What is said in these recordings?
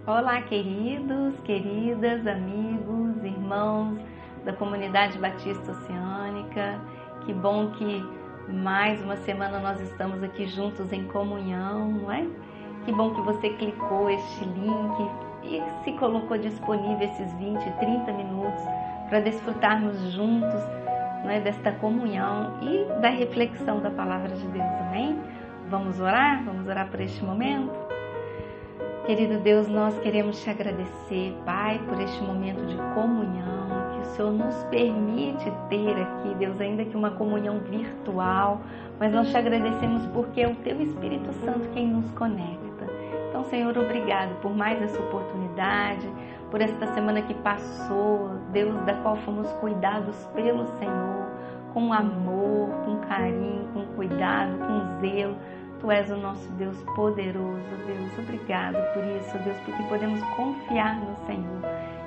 Olá, queridos, queridas, amigos, irmãos da Comunidade Batista Oceânica. Que bom que mais uma semana nós estamos aqui juntos em comunhão, não é? Que bom que você clicou este link e se colocou disponível esses 20, 30 minutos para desfrutarmos juntos, não é, desta comunhão e da reflexão da Palavra de Deus, amém? Vamos orar? Vamos orar por este momento? Querido Deus, nós queremos te agradecer, Pai, por este momento de comunhão que o Senhor nos permite ter aqui, Deus, ainda que uma comunhão virtual, mas nós te agradecemos porque é o Teu Espírito Santo quem nos conecta. Então, Senhor, obrigado por mais essa oportunidade, por esta semana que passou, Deus, da qual fomos cuidados pelo Senhor, com amor, com carinho, com cuidado, com zelo. Tu és o nosso Deus poderoso, Deus. Obrigado por isso, Deus, porque podemos confiar no Senhor.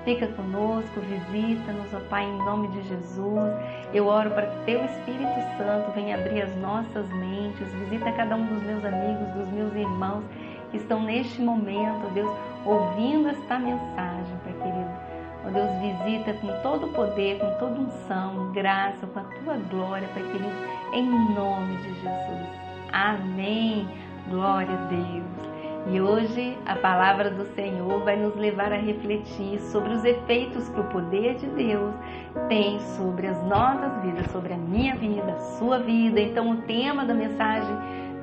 Fica conosco, visita-nos, ó Pai, em nome de Jesus. Eu oro para que Teu Espírito Santo venha abrir as nossas mentes. Visita cada um dos meus amigos, dos meus irmãos que estão neste momento, Deus, ouvindo esta mensagem, Pai querido. Ó Deus, visita com todo o poder, com toda unção, graça, com a Tua glória, Pai querido, em nome de Jesus. Amém, glória a Deus. E hoje a palavra do Senhor vai nos levar a refletir sobre os efeitos que o poder de Deus tem sobre as nossas vidas, sobre a minha vida, a sua vida. Então o tema da mensagem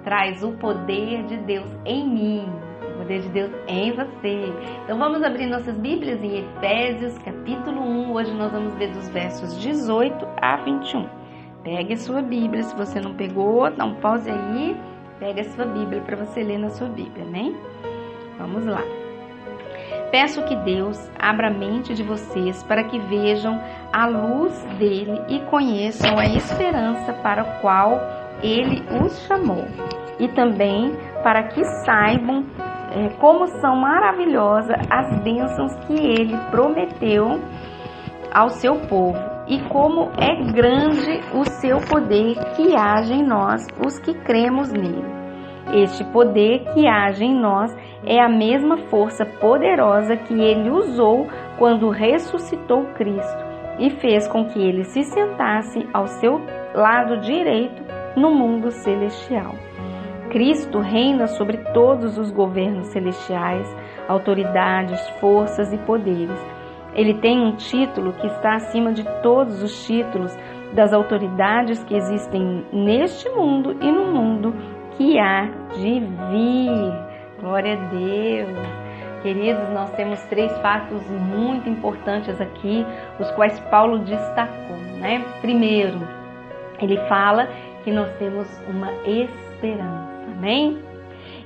traz o poder de Deus em mim, o poder de Deus em você. Então vamos abrir nossas Bíblias em Efésios capítulo 1, hoje nós vamos ver dos versos 18 a 21. Pegue a sua Bíblia, se você não pegou, dá um pause aí, pega a sua Bíblia para você ler na sua Bíblia, amém? Vamos lá. Peço que Deus abra a mente de vocês para que vejam a luz dele e conheçam a esperança para a qual ele os chamou. E também para que saibam como são maravilhosas as bênçãos que ele prometeu ao seu povo. E como é grande o seu poder que age em nós, os que cremos nele. Este poder que age em nós é a mesma força poderosa que ele usou quando ressuscitou Cristo e fez com que ele se sentasse ao seu lado direito no mundo celestial. Cristo reina sobre todos os governos celestiais, autoridades, forças e poderes. Ele tem um título que está acima de todos os títulos das autoridades que existem neste mundo e no mundo que há de vir. Glória a Deus. Queridos, nós temos 3 fatos muito importantes aqui, os quais Paulo destacou, né? Primeiro, ele fala que nós temos uma esperança, amém?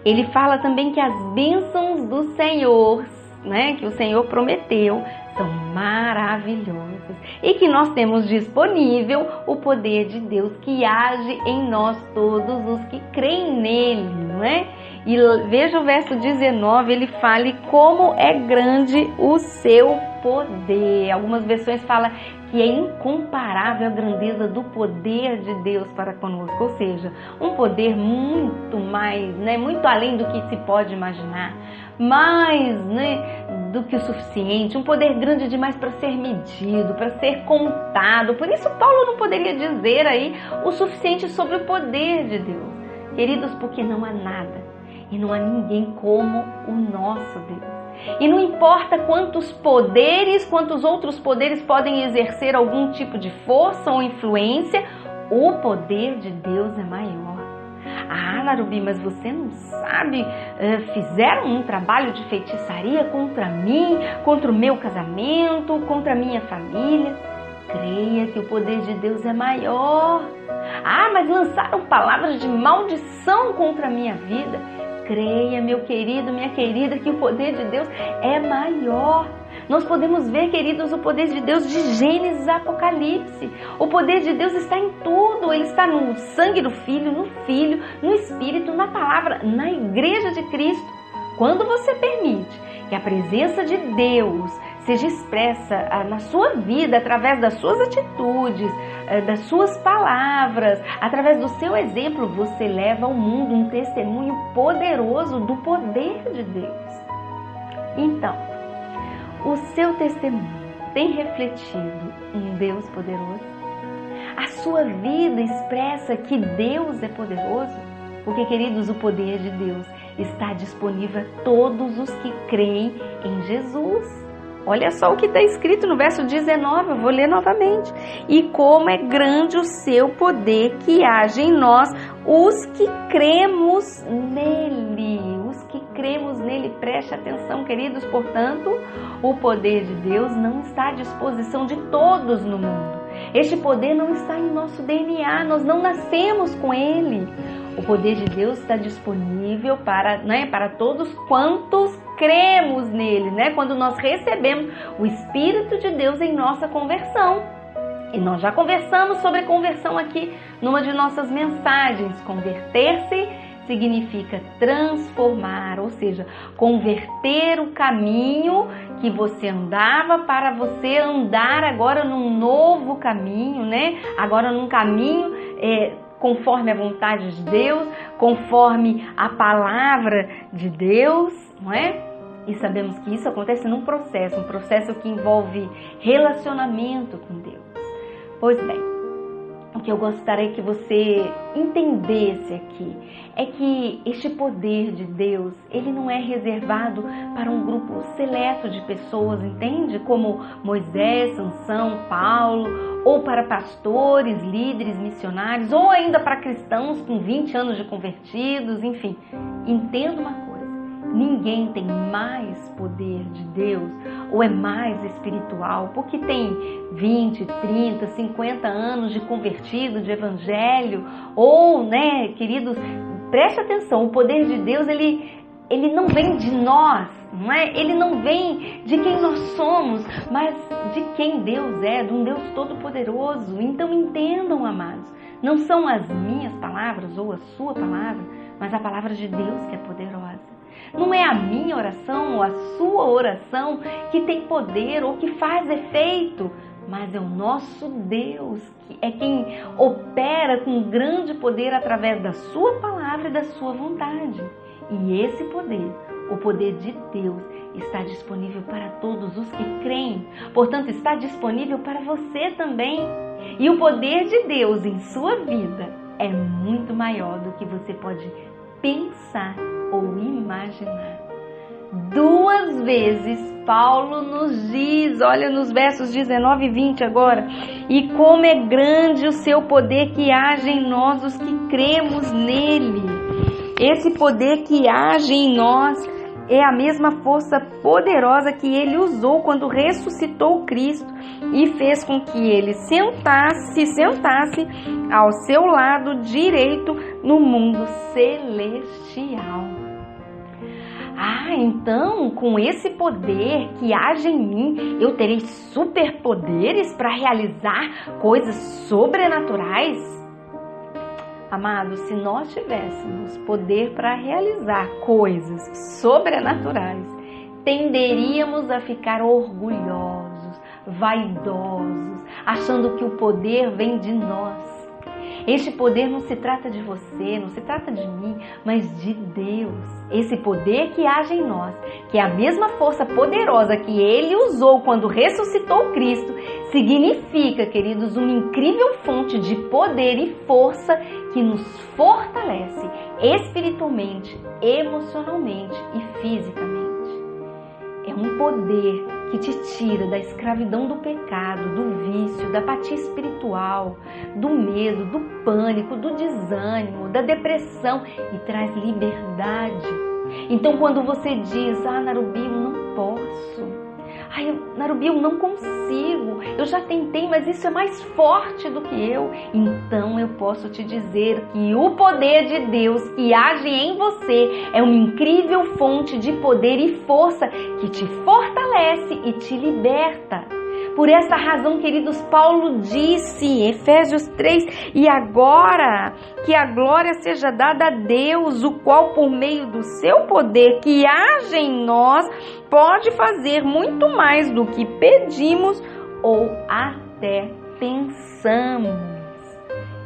Ele fala também que as bênçãos do Senhor, né, que o Senhor prometeu, são maravilhosas e que nós temos disponível o poder de Deus que age em nós todos os que creem nele, não é? E veja o verso 19, ele fala como é grande o seu poder. Algumas versões falam que é incomparável a grandeza do poder de Deus para conosco, ou seja, um poder muito mais, né, muito além do que se pode imaginar, mais, né, do que o suficiente, um poder grande demais para ser medido, para ser contado. Por isso Paulo não poderia dizer aí o suficiente sobre o poder de Deus. Queridos, porque não há nada e não há ninguém como o nosso Deus. E não importa quantos poderes, quantos outros poderes podem exercer algum tipo de força ou influência, o poder de Deus é maior. Ah, Narubi, mas você não sabe, fizeram um trabalho de feitiçaria contra mim, contra o meu casamento, contra a minha família. Creia que o poder de Deus é maior. Ah, mas lançaram palavras de maldição contra a minha vida. Creia, meu querido, minha querida, que o poder de Deus é maior. Nós podemos ver, queridos, o poder de Deus de Gênesis a Apocalipse. O poder de Deus está em tudo. Ele está no sangue do Filho, no Espírito, na Palavra, na Igreja de Cristo. Quando você permite que a presença de Deus seja expressa na sua vida, através das suas atitudes, das suas palavras, através do seu exemplo, você leva ao mundo um testemunho poderoso do poder de Deus. Então, o seu testemunho tem refletido um Deus poderoso? A sua vida expressa que Deus é poderoso? Porque, queridos, o poder de Deus está disponível a todos os que creem em Jesus. Olha só o que está escrito no verso 19, eu vou ler novamente. E como é grande o seu poder que age em nós, os que cremos nele. Os que cremos nele, preste atenção, queridos. Portanto, o poder de Deus não está à disposição de todos no mundo. Este poder não está em nosso DNA, nós não nascemos com ele. O poder de Deus está disponível para todos quantos cremos nele, quando nós recebemos o Espírito de Deus em nossa conversão. E nós já conversamos sobre conversão aqui numa de nossas mensagens. Converter-se significa transformar, ou seja, converter o caminho que você andava para você andar agora num novo caminho, Agora num caminho conforme a vontade de Deus, conforme a palavra de Deus, não é? E sabemos que isso acontece num processo, um processo que envolve relacionamento com Deus. Pois bem, o que eu gostaria que você entendesse aqui é que este poder de Deus, ele não é reservado para um grupo seleto de pessoas, entende? Como Moisés, Sansão, Paulo, ou para pastores, líderes, missionários, ou ainda para cristãos com 20 anos de convertidos, enfim. Entenda uma coisa, ninguém tem mais poder de Deus ou é mais espiritual porque tem 20, 30, 50 anos de convertido, de evangelho, ou, queridos, preste atenção, o poder de Deus, ele não vem de nós, não é? Ele não vem de quem nós somos, mas de quem Deus é, de um Deus todo-poderoso. Então entendam, amados, não são as minhas palavras ou a sua palavra, mas a palavra de Deus que é poderosa. Não é a minha oração ou a sua oração que tem poder ou que faz efeito, mas é o nosso Deus, que é quem opera com grande poder através da sua palavra e da sua vontade. E esse poder, o poder de Deus, está disponível para todos os que creem. Portanto, está disponível para você também. E o poder de Deus em sua vida é muito maior do que você pode pensar ou imaginar. 2 vezes Paulo nos diz, olha nos versos 19 e 20 agora, e como é grande o seu poder que age em nós, os que cremos nele. Esse poder que age em nós é a mesma força poderosa que ele usou quando ressuscitou Cristo e fez com que ele se sentasse ao seu lado direito no mundo celestial. Então, com esse poder que age em mim, eu terei superpoderes para realizar coisas sobrenaturais? Amados, se nós tivéssemos poder para realizar coisas sobrenaturais, tenderíamos a ficar orgulhosos, vaidosos, achando que o poder vem de nós. Este poder não se trata de você, não se trata de mim, mas de Deus. Esse poder que age em nós, que é a mesma força poderosa que Ele usou quando ressuscitou Cristo, significa, queridos, uma incrível fonte de poder e força que nos fortalece espiritualmente, emocionalmente e fisicamente. É um poder que te tira da escravidão do pecado, do vício, da apatia espiritual, do medo, do pânico, do desânimo, da depressão e traz liberdade. Então quando você diz, Narubi, eu não posso, Narubi, eu não consigo, eu já tentei, mas isso é mais forte do que eu. Então eu posso te dizer que o poder de Deus que age em você é uma incrível fonte de poder e força que te fortalece e te liberta. Por essa razão, queridos, Paulo disse, Efésios 3, e agora que a glória seja dada a Deus, o qual por meio do seu poder que age em nós, pode fazer muito mais do que pedimos ou até pensamos.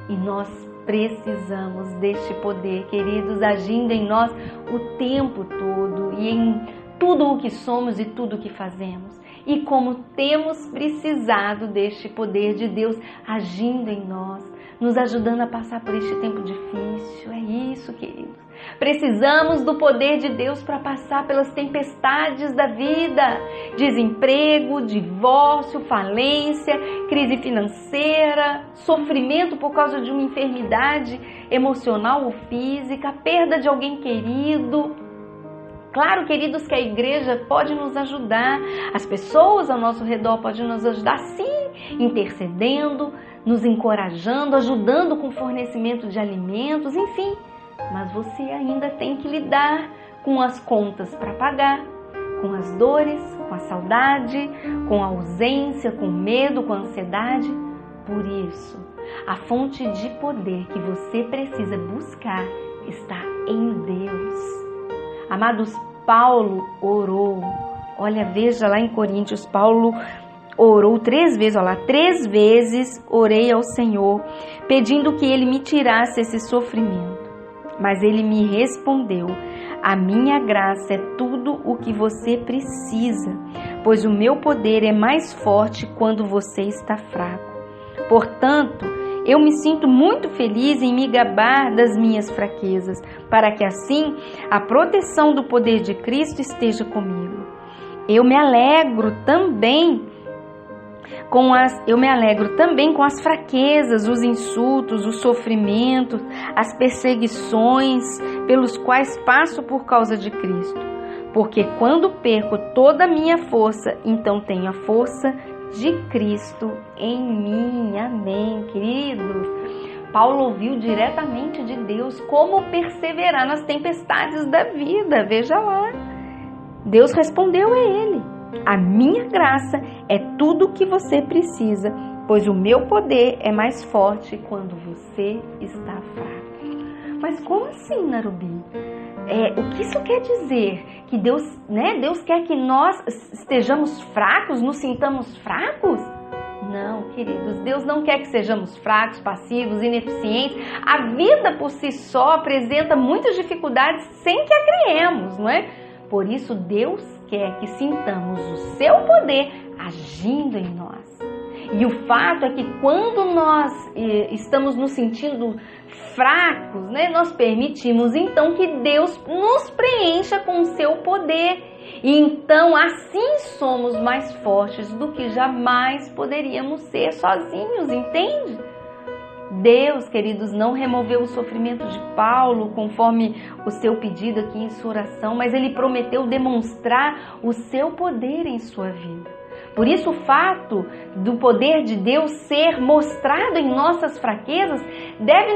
E nós precisamos deste poder, queridos, agindo em nós o tempo todo e em tudo o que somos e tudo o que fazemos. E como temos precisado deste poder de Deus agindo em nós, nos ajudando a passar por este tempo difícil. É isso, queridos. Precisamos do poder de Deus para passar pelas tempestades da vida. Desemprego, divórcio, falência, crise financeira, sofrimento por causa de uma enfermidade emocional ou física, perda de alguém querido. Claro, queridos, que a igreja pode nos ajudar, as pessoas ao nosso redor podem nos ajudar, sim, intercedendo, nos encorajando, ajudando com o fornecimento de alimentos, enfim. Mas você ainda tem que lidar com as contas para pagar, com as dores, com a saudade, com a ausência, com o medo, com a ansiedade. Por isso, a fonte de poder que você precisa buscar está em Deus. Amados, Paulo orou. Olha, veja lá em Coríntios, Paulo orou 3 vezes. Olha lá, 3 vezes orei ao Senhor, pedindo que Ele me tirasse esse sofrimento. Mas Ele me respondeu: a minha graça é tudo o que você precisa, pois o meu poder é mais forte quando você está fraco. Portanto, eu me sinto muito feliz em me gabar das minhas fraquezas, para que assim a proteção do poder de Cristo esteja comigo. Eu me alegro também com as fraquezas, os insultos, os sofrimentos, as perseguições pelos quais passo por causa de Cristo. Porque quando perco toda a minha força, então tenho a força de Cristo em mim. Amém, queridos. Paulo ouviu diretamente de Deus como perseverar nas tempestades da vida. Veja lá. Deus respondeu a ele: a minha graça é tudo o que você precisa, pois o meu poder é mais forte quando você está fraco. Mas como assim, Narubi? O que isso quer dizer? Que Deus quer que nós estejamos fracos, nos sintamos fracos? Não, queridos, Deus não quer que sejamos fracos, passivos, ineficientes. A vida por si só apresenta muitas dificuldades sem que a criemos, não é? Por isso, Deus quer que sintamos o seu poder agindo em nós. E o fato é que quando nós estamos nos sentindo fracos, né, nós permitimos então que Deus nos preencha com o seu poder. E então assim somos mais fortes do que jamais poderíamos ser sozinhos, entende? Deus, queridos, não removeu o sofrimento de Paulo conforme o seu pedido aqui em sua oração, mas Ele prometeu demonstrar o seu poder em sua vida. Por isso, o fato do poder de Deus ser mostrado em nossas fraquezas deve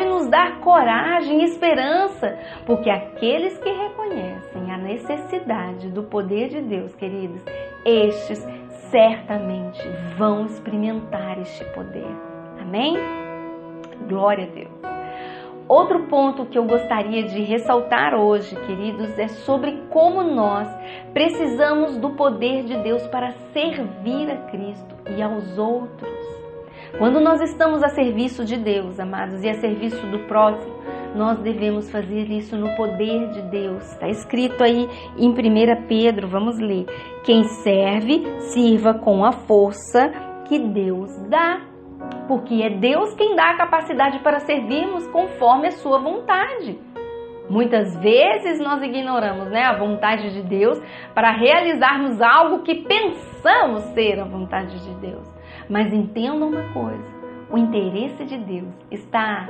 nos dar coragem e esperança, porque aqueles que reconhecem a necessidade do poder de Deus, queridos, estes certamente vão experimentar este poder. Amém? Glória a Deus. Outro ponto que eu gostaria de ressaltar hoje, queridos, é sobre como nós precisamos do poder de Deus para servir a Cristo e aos outros. Quando nós estamos a serviço de Deus, amados, e a serviço do próximo, nós devemos fazer isso no poder de Deus. Está escrito aí em 1 Pedro, vamos ler: quem serve, sirva com a força que Deus dá. Porque é Deus quem dá a capacidade para servirmos conforme a sua vontade. Muitas vezes nós ignoramos, a vontade de Deus para realizarmos algo que pensamos ser a vontade de Deus. Mas entendam uma coisa: o interesse de Deus está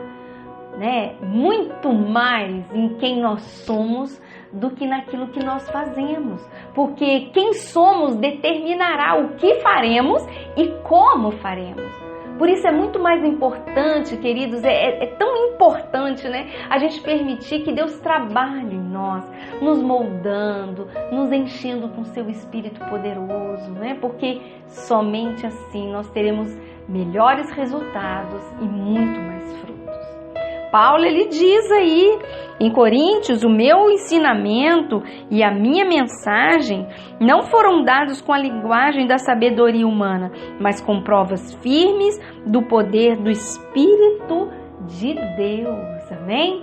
muito mais em quem nós somos do que naquilo que nós fazemos. Porque quem somos determinará o que faremos e como faremos. Por isso é muito mais importante, queridos, é tão importante, a gente permitir que Deus trabalhe em nós, nos moldando, nos enchendo com seu Espírito poderoso, porque somente assim nós teremos melhores resultados e muito mais frutos. Paulo, ele diz aí em Coríntios: o meu ensinamento e a minha mensagem não foram dados com a linguagem da sabedoria humana, mas com provas firmes do poder do Espírito de Deus. Amém?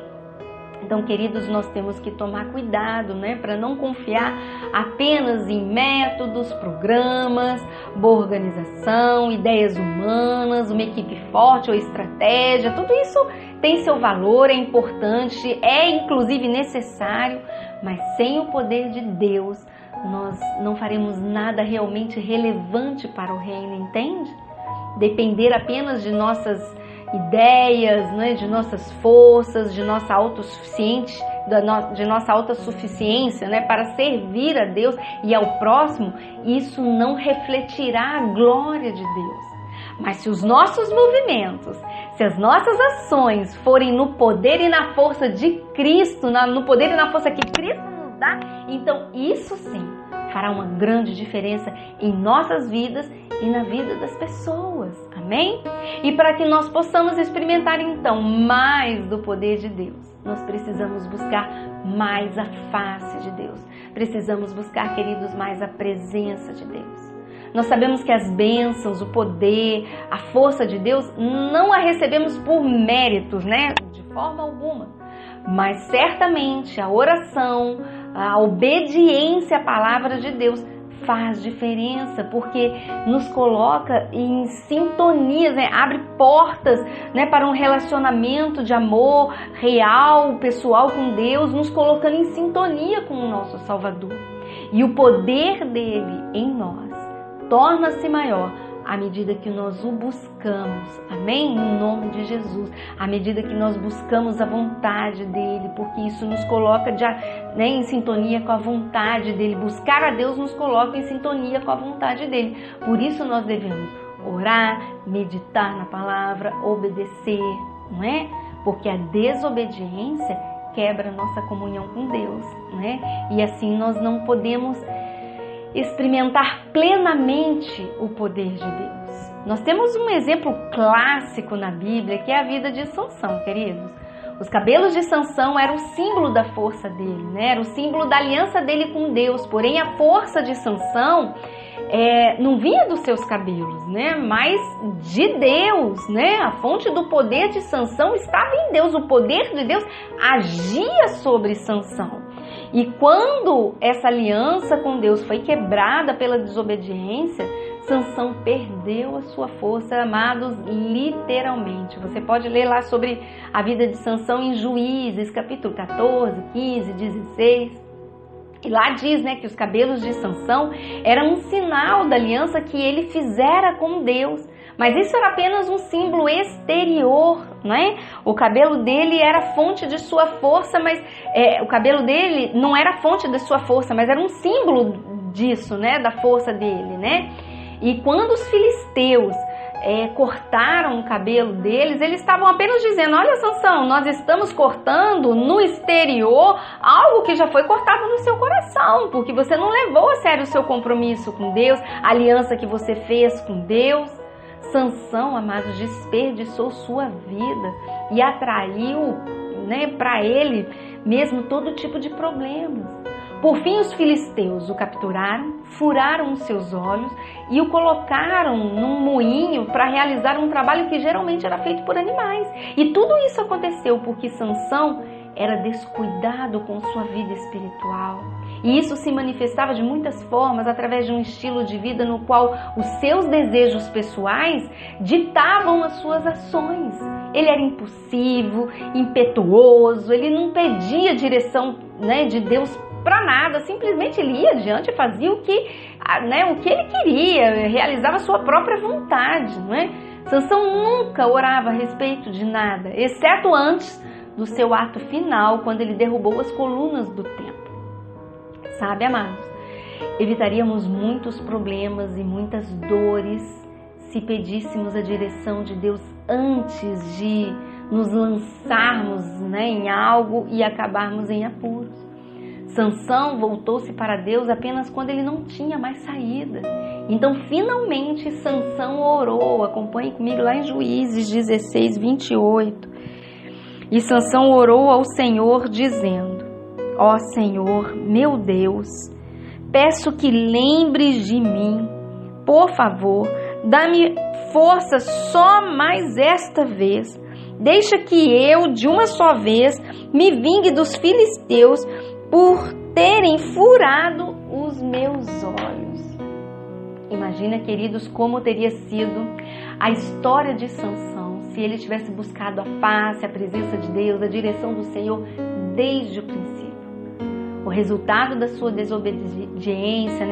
Então, queridos, nós temos que tomar cuidado, né, para não confiar apenas em métodos, programas, boa organização, ideias humanas, uma equipe forte ou estratégia. Tudo isso tem seu valor, é importante, é inclusive necessário, mas sem o poder de Deus, nós não faremos nada realmente relevante para o reino, entende? Depender apenas de nossas ideias, né, de nossas forças, de nossa autossuficiência, de nossa autossuficiência, né, para servir a Deus e ao próximo, isso não refletirá a glória de Deus. Mas se os nossos movimentos, se as nossas ações forem no poder e na força de Cristo, no poder e na força que Cristo nos dá, então isso sim fará uma grande diferença em nossas vidas e na vida das pessoas, amém? E para que nós possamos experimentar então mais do poder de Deus, nós precisamos buscar mais a face de Deus, precisamos buscar, queridos, mais a presença de Deus. Nós sabemos que as bênçãos, o poder, a força de Deus não a recebemos por méritos, né? De forma alguma, mas certamente a oração, a obediência à palavra de Deus faz diferença, porque nos coloca em sintonia, né? Abre portas, né, para um relacionamento de amor real, pessoal com Deus, nos colocando em sintonia com o nosso Salvador. E o poder dele em nós torna-se maior à medida que nós o buscamos, amém? No nome de Jesus, à medida que nós buscamos a vontade dele, porque isso nos coloca né, em sintonia com a vontade dele. Buscar a Deus nos coloca em sintonia com a vontade dele. Por isso nós devemos orar, meditar na palavra, obedecer, não é? Porque a desobediência quebra a nossa comunhão com Deus, né? E assim nós não podemos experimentar plenamente o poder de Deus. Nós temos um exemplo clássico na Bíblia, que é a vida de Sansão, queridos. Os cabelos de Sansão eram o símbolo da força dele, né? Era o símbolo da aliança dele com Deus. Porém, a força de Sansão não vinha dos seus cabelos, né? Mas de Deus, né? A fonte do poder de Sansão estava em Deus. O poder de Deus agia sobre Sansão. E quando essa aliança com Deus foi quebrada pela desobediência, Sansão perdeu a sua força, amados, literalmente. Você pode ler lá sobre a vida de Sansão em Juízes, capítulo 14, 15, 16. E lá diz, né, que os cabelos de Sansão eram um sinal da aliança que ele fizera com Deus. Mas isso era apenas um símbolo exterior, não é? O cabelo dele era fonte de sua força, mas o cabelo dele não era fonte de sua força, mas era um símbolo disso, né? Da força dele, né? E quando os filisteus cortaram o cabelo deles, eles estavam apenas dizendo: olha, Sansão, nós estamos cortando no exterior algo que já foi cortado no seu coração, porque você não levou a sério o seu compromisso com Deus, a aliança que você fez com Deus. Sansão, amados, desperdiçou sua vida e atraiu, né, para ele mesmo todo tipo de problemas. Por fim, os filisteus o capturaram, furaram os seus olhos e o colocaram num moinho para realizar um trabalho que geralmente era feito por animais. E tudo isso aconteceu porque Sansão era descuidado com sua vida espiritual. E isso se manifestava de muitas formas através de um estilo de vida no qual os seus desejos pessoais ditavam as suas ações. Ele era impulsivo, impetuoso, ele não pedia direção, né, de Deus para nada, simplesmente ele ia adiante e fazia o que ele queria, realizava a sua própria vontade, não é? Sansão nunca orava a respeito de nada, exceto antes do seu ato final, quando ele derrubou as colunas do templo. Sabe, amados, evitaríamos muitos problemas e muitas dores se pedíssemos a direção de Deus antes de nos lançarmos, né, em algo e acabarmos em apuros. Sansão voltou-se para Deus apenas quando ele não tinha mais saída. Então, finalmente, Sansão orou. Acompanhe comigo lá em Juízes 16, 28. E Sansão orou ao Senhor dizendo: ó Senhor, meu Deus, peço que lembres de mim. Por favor, dá-me força só mais esta vez. deixa que eu, de uma só vez, me vingue dos filisteus por terem furado os meus olhos. Imagina, queridos, como teria sido a história de Sansão se ele tivesse buscado a face, a presença de Deus, a direção do Senhor desde o princípio. O resultado da sua desobediência,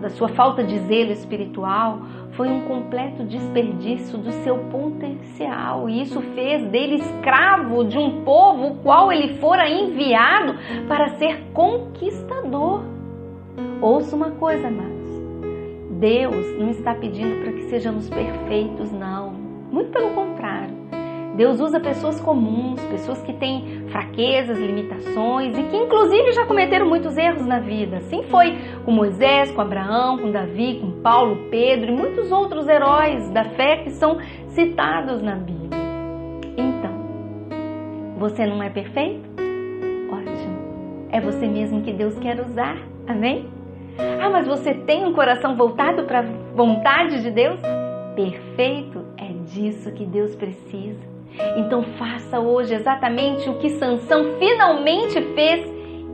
da sua falta de zelo espiritual, foi um completo desperdício do seu potencial. E isso fez dele escravo de um povo o qual ele fora enviado para ser conquistador. Ouça uma coisa, amados. Deus não está pedindo para que sejamos perfeitos, não. Muito pelo contrário. Deus usa pessoas comuns, pessoas que têm fraquezas, limitações e que inclusive já cometeram muitos erros na vida. Assim foi com Moisés, com Abraão, com Davi, com Paulo, Pedro e muitos outros heróis da fé que são citados na Bíblia. Então, você não é perfeito? Ótimo. É você mesmo que Deus quer usar. Amém? Ah, mas você tem um coração voltado para a vontade de Deus? Perfeito, é disso que Deus precisa. Então faça hoje exatamente o que Sansão finalmente fez.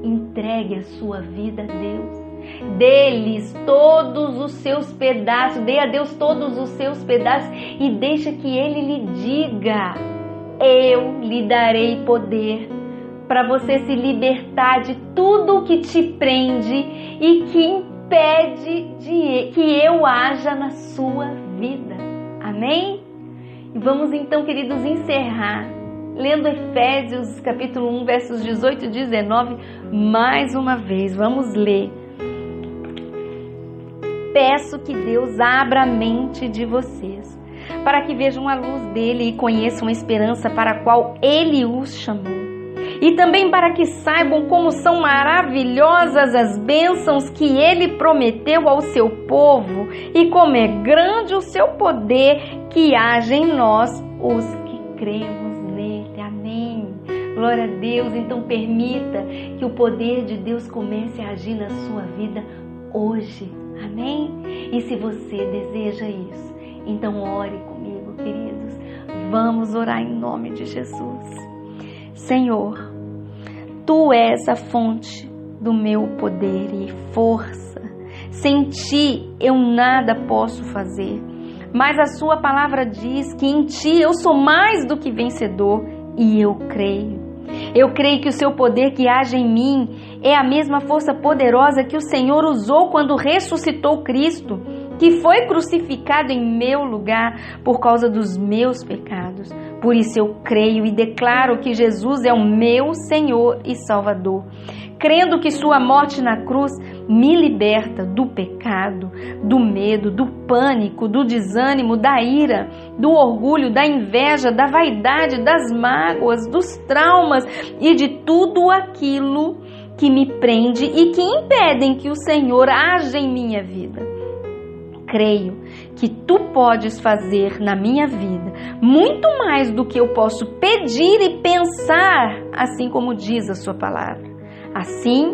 Entregue a sua vida a Deus. Dê-lhes todos os seus pedaços. Dê a Deus todos os seus pedaços e deixa que Ele lhe diga: eu lhe darei poder para você se libertar de tudo o que te prende e que impede que eu haja na sua vida. Amém? E vamos então, queridos, encerrar lendo Efésios capítulo 1, versos 18 e 19 mais uma vez. Vamos ler. Peço que Deus abra a mente de vocês, para que vejam a luz dele e conheçam a esperança para a qual ele os chamou. E também para que saibam como são maravilhosas as bênçãos que ele prometeu ao seu povo e como é grande o seu poder que age em nós, os que cremos nele. Amém. Glória a Deus. Então permita que o poder de Deus comece a agir na sua vida hoje. Amém? E se você deseja isso, então ore comigo, queridos. Vamos orar em nome de Jesus. Senhor, Tu és a fonte do meu poder e força. Sem Ti eu nada posso fazer, mas a Sua palavra diz que em Ti eu sou mais do que vencedor e eu creio. Eu creio que o Seu poder que age em mim é a mesma força poderosa que o Senhor usou quando ressuscitou Cristo, que foi crucificado em meu lugar por causa dos meus pecados. Por isso eu creio e declaro que Jesus é o meu Senhor e Salvador. Crendo que sua morte na cruz me liberta do pecado, do medo, do pânico, do desânimo, da ira, do orgulho, da inveja, da vaidade, das mágoas, dos traumas e de tudo aquilo que me prende e que impedem que o Senhor haja em minha vida. Creio que Tu podes fazer na minha vida muito mais do que eu posso pedir e pensar, assim como diz a Sua palavra. Assim,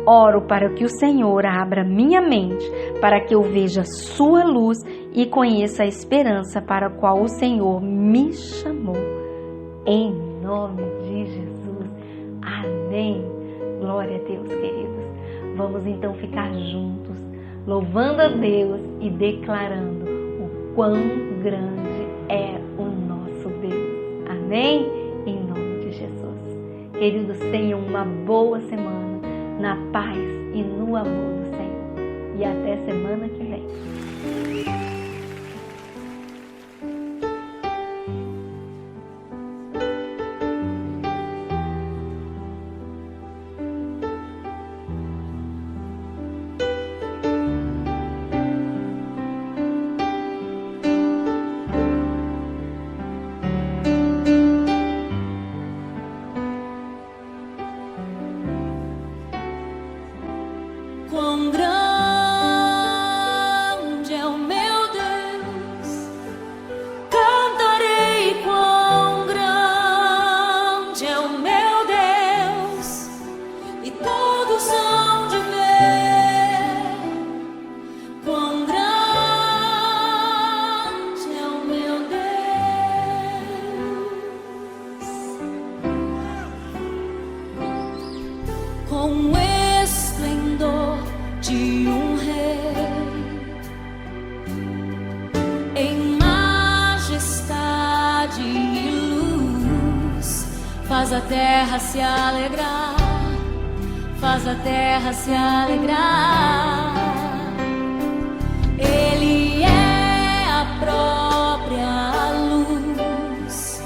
oro para que o Senhor abra minha mente, para que eu veja Sua luz e conheça a esperança para a qual o Senhor me chamou. Em nome de Jesus. Amém. Glória a Deus, queridos. Vamos então ficar juntos, louvando a Deus e declarando o quão grande é o nosso Deus. Amém? Em nome de Jesus. Queridos, tenham uma boa semana na paz e no amor do Senhor. E até semana que vem. Quão grande é o meu com o esplendor de um rei, em majestade e luz, faz a terra se alegrar, faz a terra se alegrar. Ele é a própria luz,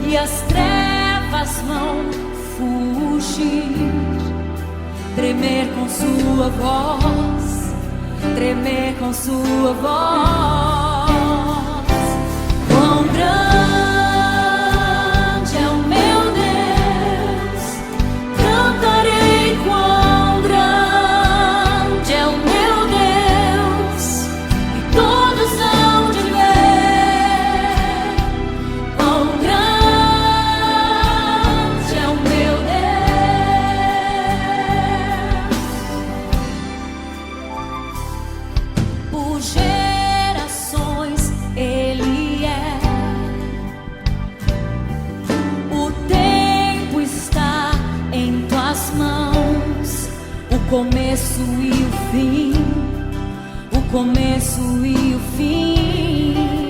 e as trevas vão fugir, tremer com sua voz, tremer com sua voz. Quão grande é o meu Deus, cantarei quão grande é o meu Deus, e todos hão de ver quão grande é o meu Deus. Por gerações Ele é, o tempo está em tuas mãos, o começo e o fim, o começo e o fim.